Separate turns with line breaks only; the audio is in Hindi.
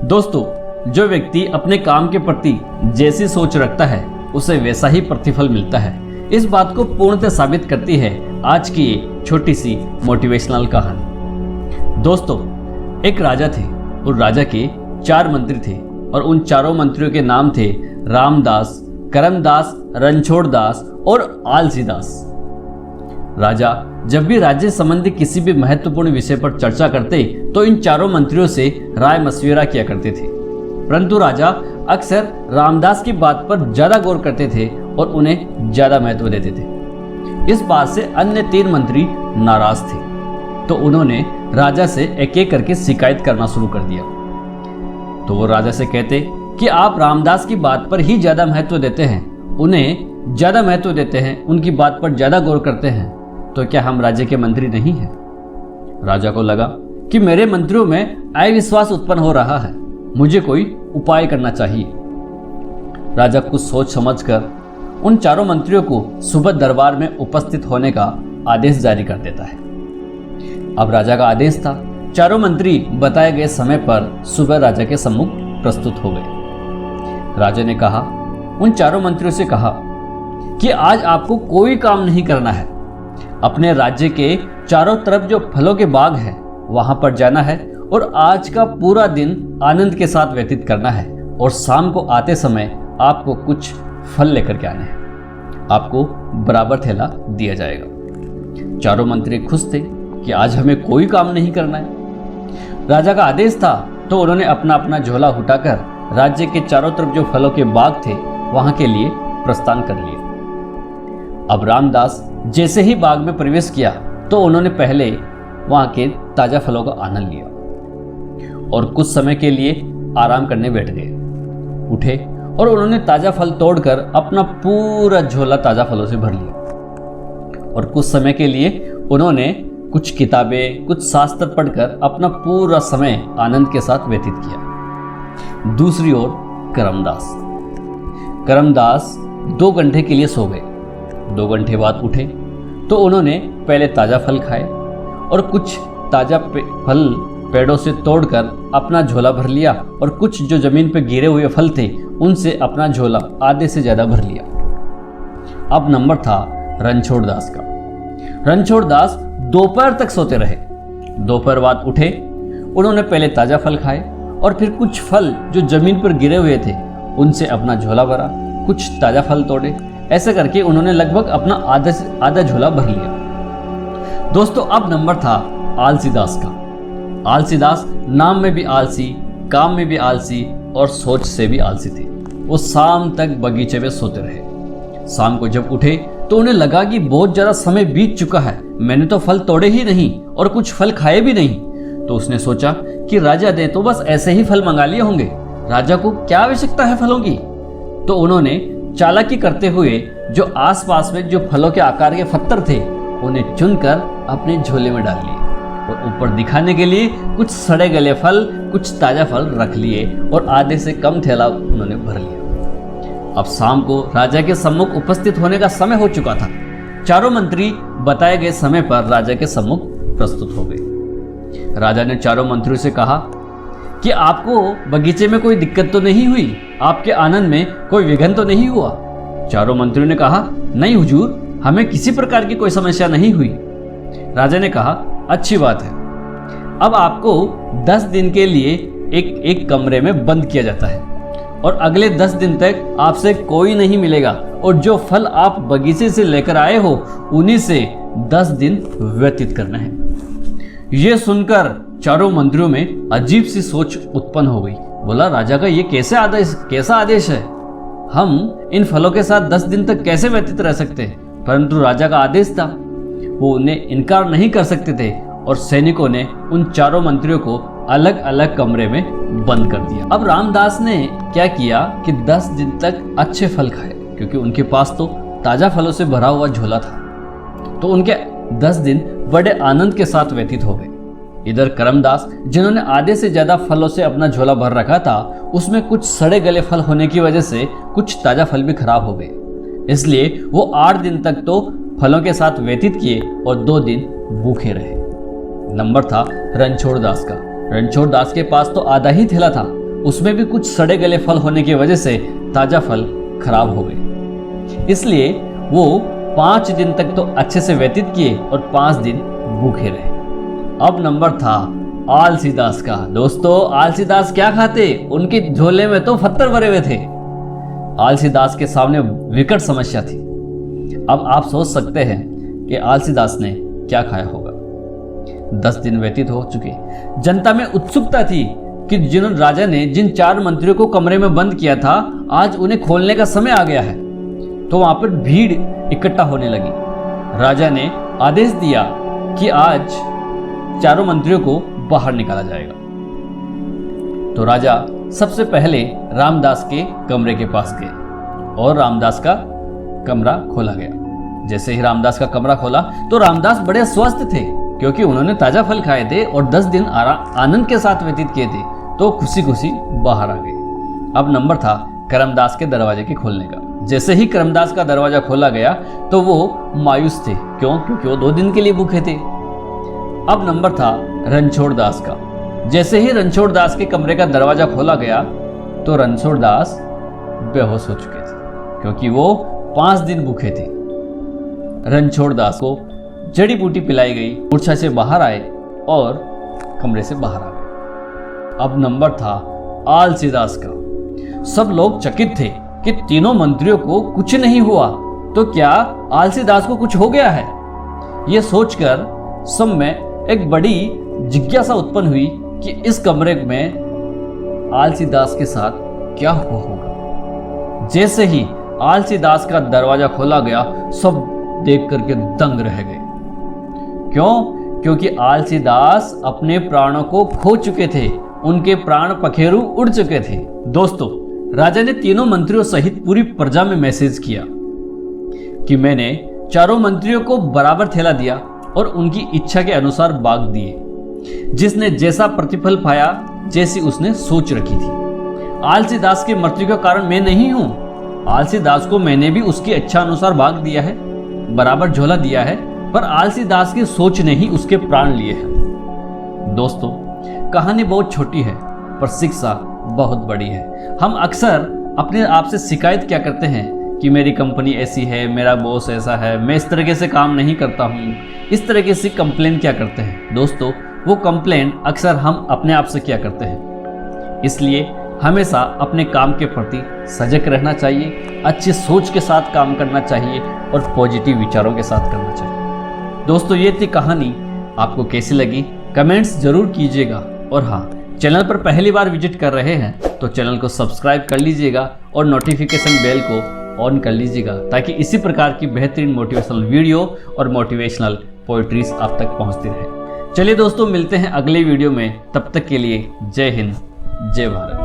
दोस्तों, जो व्यक्ति अपने काम के प्रति जैसी सोच रखता है उसे वैसा ही प्रतिफल मिलता है। इस बात को पूर्णतः साबित करती है आज की ये छोटी सी मोटिवेशनल कहानी। दोस्तों, एक राजा थे और राजा के 4 मंत्री थे और उन चारों मंत्रियों के नाम थे रामदास, करमदास, रणछोड़दास और आलसीदास। राजा जब भी राज्य संबंधी किसी भी महत्वपूर्ण विषय पर चर्चा करते तो इन चारों मंत्रियों से राय मशविरा किया करते थे, परंतु राजा अक्सर रामदास की बात पर ज्यादा गौर करते थे और उन्हें ज्यादा महत्व देते थे। इस बात से अन्य 3 मंत्री नाराज थे, तो उन्होंने राजा से एक एक करके शिकायत करना शुरू कर दिया। तो वो राजा से कहते कि आप रामदास की बात पर ही ज्यादा महत्व देते हैं, उन्हें ज्यादा महत्व देते हैं, उनकी बात पर ज्यादा गौर करते हैं, तो क्या हम राज्य के मंत्री नहीं हैं? राजा को लगा कि मेरे मंत्रियों में अविश्वास उत्पन्न हो रहा है, मुझे कोई उपाय करना चाहिए। राजा कुछ सोच समझकर उन चारों मंत्रियों को सुबह दरबार में उपस्थित होने का आदेश जारी कर देता है। अब राजा का आदेश था, चारों मंत्री बताए गए समय पर सुबह राजा के सम्मुख प्रस्तुत हो गए। राजा ने कहा, उन चारों मंत्रियों से कहा कि आज आपको कोई काम नहीं करना है। अपने राज्य के चारों तरफ जो फलों के बाग हैं वहां पर जाना है और आज का पूरा दिन आनंद के साथ व्यतीत करना है और शाम को आते समय आपको कुछ फल लेकर के आने हैं। आपको बराबर थैला दिया जाएगा। चारों मंत्री खुश थे कि आज हमें कोई काम नहीं करना है। राजा का आदेश था, तो उन्होंने अपना अपना झोला उठाकर राज्य के चारों तरफ जो फलों के बाग थे वहां के लिए प्रस्थान कर लिया। अब रामदास जैसे ही बाग में प्रवेश किया तो उन्होंने पहले वहां के ताजा फलों का आनंद लिया और कुछ समय के लिए आराम करने बैठ गए। उठे और उन्होंने ताजा फल तोड़कर अपना पूरा झोला ताजा फलों से भर लिया और कुछ समय के लिए उन्होंने कुछ किताबें, कुछ शास्त्र पढ़कर अपना पूरा समय आनंद के साथ व्यतीत किया। दूसरी ओर करमदास 2 घंटे के लिए सो गए। 2 घंटे बाद उठे तो उन्होंने पहले ताजा फल खाए और कुछ ताजा फल पेड़ों से तोड़कर अपना झोला भर लिया और कुछ जो जमीन पर गिरे हुए फल थे उनसे अपना झोला आधे से ज्यादा भर लिया। अब नंबर था रणछोड़दास का। रणछोड़दास दोपहर तक सोते रहे। दोपहर बाद उठे, उन्होंने पहले ताजा फल खाए और फिर कुछ फल जो जमीन पर गिरे हुए थे उनसे अपना झोला भरा, कुछ ताजा फल तोड़े। ऐसे करके उन्होंने लगभग अपना आधा झोला भर लिया। दोस्तों, अब नंबर था आलसीदास का। आलसीदास नाम में भी आलसी, काम में भी आलसी और सोच से भी आलसी थे। वो शाम तक बगीचे में सोते रहे। शाम को जब उठे तो उन्हें लगा कि बहुत ज्यादा समय बीत चुका है, मैंने तो फल तोड़े ही नहीं और कुछ फल खाए भी नहीं। तो उसने सोचा कि राजा ने तो बस ऐसे ही फल मंगा लिए होंगे, राजा को क्या आवश्यकता है फलों की। तो उन्होंने चालाकी करते हुए जो आसपास में जो फलों के आकार के पत्थर थे उन्हें चुनकर अपने झोले में डाल लिए और ऊपर दिखाने के लिए कुछ सड़े गले फल, कुछ ताजा फल रख लिए और आधे से कम थैला उन्होंने भर लिया। अब शाम को राजा के सम्मुख उपस्थित होने का समय हो चुका था। चारों मंत्री बताए गए समय पर राजा के सम्मुख प्रस्तुत हो गए। राजा ने चारों मंत्रियों से कहा कि आपको बगीचे में कोई दिक्कत तो नहीं हुई, आपके आनंद में कोई विघ्न तो नहीं हुआ? चारों मंत्रियों ने कहा, नहीं हुजूर, हमें किसी प्रकार की कोई समस्या नहीं हुई। राजा ने कहा, अच्छी बात है। अब आपको 10 दिन के लिए एक कमरे में बंद किया जाता है और अगले 10 दिन तक आपसे कोई नहीं मिलेगा और जो फल आप बगीचे से लेकर आए हो उन्हीं से 10 दिन व्यतीत करना है। यह सुनकर चारों मंत्रियों में अजीब सी सोच उत्पन्न हो गई। बोला, राजा का ये कैसा आदेश है? हम इन फलों के साथ 10 दिन तक कैसे व्यतीत रह सकते हैं? परंतु राजा का आदेश था, वो उन्हें इनकार नहीं कर सकते थे और सैनिकों ने उन चारों मंत्रियों को अलग अलग कमरे में बंद कर दिया। अब रामदास ने क्या किया कि 10 दिन तक अच्छे फल खाए, क्योंकि उनके पास तो ताजा फलों से भरा हुआ झोला था। तो उनके 10 दिन बड़े आनंद के साथ व्यतीत हो गए। इधर करमदास, जिन्होंने आधे से ज्यादा फलों से अपना झोला भर रखा था, उसमें कुछ सड़े गले फल होने की वजह से कुछ ताजा फल भी खराब हो गए, इसलिए वो 8 दिन तक तो फलों के साथ व्यतीत किए और 2 दिन भूखे रहे। नंबर था रणछोड़दास का। रणछोड़दास के पास तो आधा ही थैला था, उसमें भी कुछ सड़े गले फल होने की वजह से ताजा फल खराब हो गए। इसलिए वो 5 दिन तक तो अच्छे से व्यतीत किए और 5 दिन भूखे रहे। अब नंबर था आलसीदास का। दोस्तों, आलसीदास क्या खाते? उनके झोले में तो पत्थर भरे हुए थे। आलसीदास के सामने विकट समस्या थी। अब आप सोच सकते हैं कि आलसीदास ने क्या खाया होगा। 10 दिन व्यतीत हो चुके। जनता में उत्सुकता थी कि जिन राजा ने जिन 4 मंत्रियों को कमरे में बंद किया था, आज उन्हें खोलने का समय आ गया है। तो वहां पर भीड़ इकट्ठा होने लगी। राजा ने आदेश दिया कि आज 4 मंत्रियों को बाहर निकाला जाएगा। तो राजा सबसे पहले रामदास के कमरे के पास गए और रामदास का कमरा खोला गया। जैसे ही रामदास का कमरा खोला तो रामदास बड़े स्वस्थ थे, क्योंकि उन्होंने ताजा फल खाए थे और 10 दिन आनंद के साथ व्यतीत किए थे। तो खुशी खुशी बाहर आ गए। अब नंबर था करमदास के दरवाजे के खोलने का। जैसे ही करमदास का दरवाजा खोला गया तो वो मायूस थे। क्यों? क्योंकि वो 2 दिन के लिए भूखे थे। अब नंबर था रणछोड़ दास का। जैसे ही रणछोड़ दास के कमरे का दरवाजा खोला गया तो रणछोड़ दास बेहोश हो चुके थे, क्योंकि वो 5 दिन भूखे थे। रणछोड़ दास को जड़ी बूटी पिलाई गई, मूर्छा से बाहर आए और कमरे से बाहर आ गए। अब नंबर था आलसीदास का। सब लोग चकित थे कि तीनों मंत्रियों को कुछ नहीं हुआ, तो क्या आलसीदास को कुछ हो गया है? यह सोचकर सब में एक बड़ी जिज्ञासा उत्पन्न हुई कि इस कमरे में आलसीदास के साथ क्या हुआ होगा। जैसे ही आलसीदास का दरवाजा खोला गया, सब देख करके दंग रह गए। क्यों? क्योंकि आलसीदास अपने प्राणों को खो चुके थे। उनके प्राण पखेरु उड़ चुके थे। दोस्तों, राजा ने तीनों मंत्रियों सहित पूरी प्रजा में मैसेज किया कि मैंने 4 मंत्रियों को बराबर थैला दिया और उनकी इच्छा के अनुसार बाग दिए। जिसने जैसा प्रतिफल पाया, जैसी उसने सोच रखी थी। आलसीदास की मृत्यु का कारण मैं नहीं हूं। आलसीदास को मैंने भी उसकी इच्छा अनुसार बाग दिया है, बराबर झोला दिया है, पर आलसीदास की सोच ने ही उसके प्राण लिए हैं। दोस्तों, कहानी बहुत छोटी है पर शिक्षा बहुत बड़ी है। हम अक्सर अपने आप से शिकायत क्या करते हैं कि मेरी कंपनी ऐसी है, मेरा बॉस ऐसा है, मैं इस तरीके से काम नहीं करता हूँ। इस तरीके से कंप्लेन क्या करते हैं? दोस्तों, वो कंप्लेन अक्सर हम अपने आप से क्या करते हैं। इसलिए हमेशा अपने काम के प्रति सजग रहना चाहिए, अच्छी सोच के साथ काम करना चाहिए और पॉजिटिव विचारों के साथ करना चाहिए। दोस्तों, ये थी कहानी। आपको कैसी लगी कमेंट्स जरूर कीजिएगा। और हाँ, चैनल पर पहली बार विजिट कर रहे हैं तो चैनल को सब्सक्राइब कर लीजिएगा और नोटिफिकेशन बेल को ऑन कर लीजिएगा, ताकि इसी प्रकार की बेहतरीन मोटिवेशनल वीडियो और मोटिवेशनल पोएट्रीज आप तक पहुंचती रहे। चलिए दोस्तों, मिलते हैं अगले वीडियो में। तब तक के लिए जय हिंद, जय भारत।